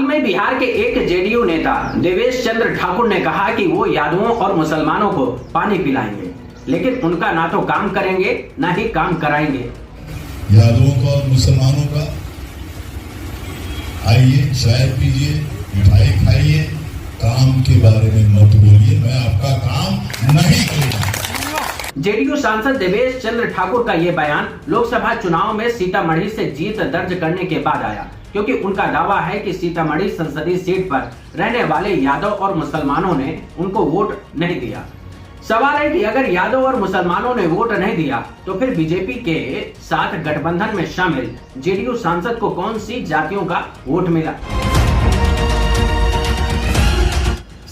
हाल में बिहार के एक जेडीयू नेता देवेश चंद्र ठाकुर ने कहा कि वो यादवों और मुसलमानों को पानी पिलाएंगे, लेकिन उनका ना तो काम करेंगे ना ही काम कराएंगे। यादवों का और मुसलमानों का आइए, चाय पीजिए, मिठाई खाइए, काम के बारे में मत बोलिए, मैं आपका काम नहीं करूंगा। जेडीयू सांसद देवेश चंद्र ठाकुर का ये बयान लोकसभा चुनाव में सीतामढ़ी से जीत दर्ज करने के बाद आया, क्योंकि उनका दावा है कि सीतामढ़ी संसदीय सीट पर रहने वाले यादव और मुसलमानों ने उनको वोट नहीं दिया। सवाल है कि अगर यादव और मुसलमानों ने वोट नहीं दिया तो फिर बीजेपी के साथ गठबंधन में शामिल जेडीयू सांसद को कौन सी जातियों का वोट मिला।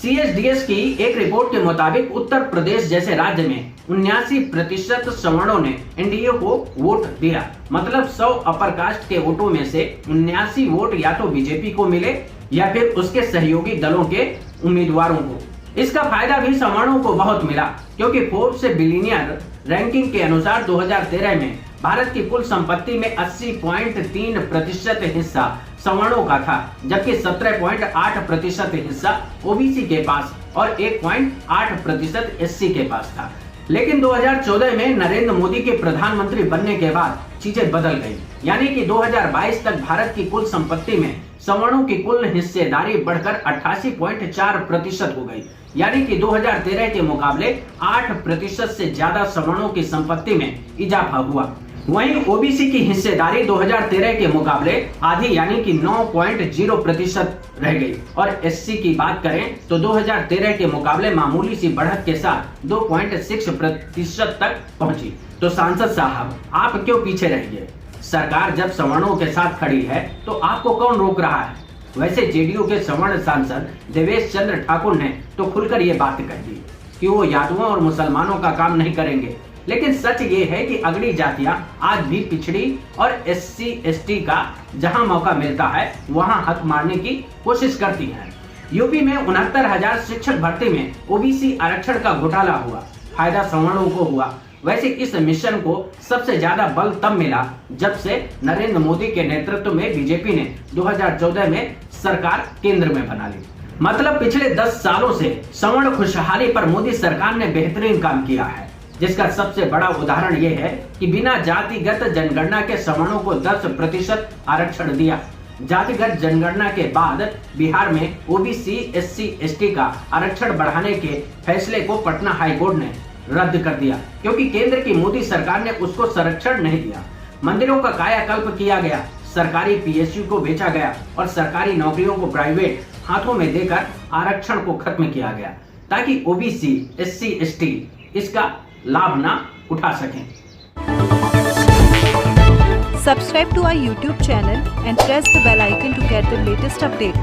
सीएसडीएस की एक रिपोर्ट के मुताबिक उत्तर प्रदेश जैसे राज्य में 79% सवर्णों ने एनडीए को वोट दिया। मतलब 100 अपर कास्ट के वोटों में से 79 वोट या तो बीजेपी को मिले या फिर उसके सहयोगी दलों के उम्मीदवारों को। इसका फायदा भी सवर्णों को बहुत मिला, क्योंकि फोर्ब्स बिलियनियर रैंकिंग के अनुसार 2013 में भारत की कुल संपत्ति में 80.3% हिस्सा सवर्णों का था, जबकि 17.8% हिस्सा ओबीसी के पास और 1.8% एससी के पास था। लेकिन 2014 में नरेंद्र मोदी के प्रधानमंत्री बनने के बाद चीजें बदल गई, यानी कि 2022 तक भारत की कुल संपत्ति में सवर्णों की कुल हिस्सेदारी बढ़कर 88.4% हो गई, यानी कि 2013 के मुकाबले 8% से ज्यादा सवर्णों की संपत्ति में इजाफा हुआ। वहीं ओबीसी की हिस्सेदारी 2013 के मुकाबले आधी यानी कि 9.0% रह गई और एससी की बात करें तो 2013 के मुकाबले मामूली सी बढ़त के साथ 2.6% तक पहुंची। तो सांसद साहब, आप क्यों पीछे रह गए? सरकार जब सवर्णों के साथ खड़ी है तो आपको कौन रोक रहा है? वैसे जेडीयू के सवर्ण सांसद देवेश चंद्र ठाकुर ने तो खुलकर ये बात कह दी कि वो यादवों और मुसलमानों का काम नहीं करेंगे, लेकिन सच ये है कि अगड़ी जातियां आज भी पिछड़ी और एससी एसटी का जहां मौका मिलता है वहां हक मारने की कोशिश करती हैं। यूपी में 69,000 शिक्षक भर्ती में ओबीसी आरक्षण का घोटाला हुआ, फायदा सवर्णों को हुआ। वैसे इस मिशन को सबसे ज्यादा बल तब मिला जब से नरेंद्र मोदी के नेतृत्व में बीजेपी ने 2014 में सरकार केंद्र में बना ली। मतलब पिछले 10 सालों से सवर्ण खुशहाली पर मोदी सरकार ने बेहतरीन काम किया है, जिसका सबसे बड़ा उदाहरण ये है कि बिना जातिगत जनगणना के सवर्णों को 10% आरक्षण दिया। जातिगत जनगणना के बाद बिहार में ओबीसी एससी एसटी का आरक्षण बढ़ाने के फैसले को पटना हाई कोर्ट ने रद्द कर दिया, क्योंकि केंद्र की मोदी सरकार ने उसको संरक्षण नहीं दिया। मंदिरों का कायाकल्प किया गया, सरकारी पीएसयू को बेचा गया और सरकारी नौकरियों को प्राइवेट हाथों में देकर आरक्षण को खत्म किया गया, ताकि ओबीसी एससी एसटी इसका लाभ ना उठा सकें। Subscribe to our YouTube channel and press the bell icon to get the latest update.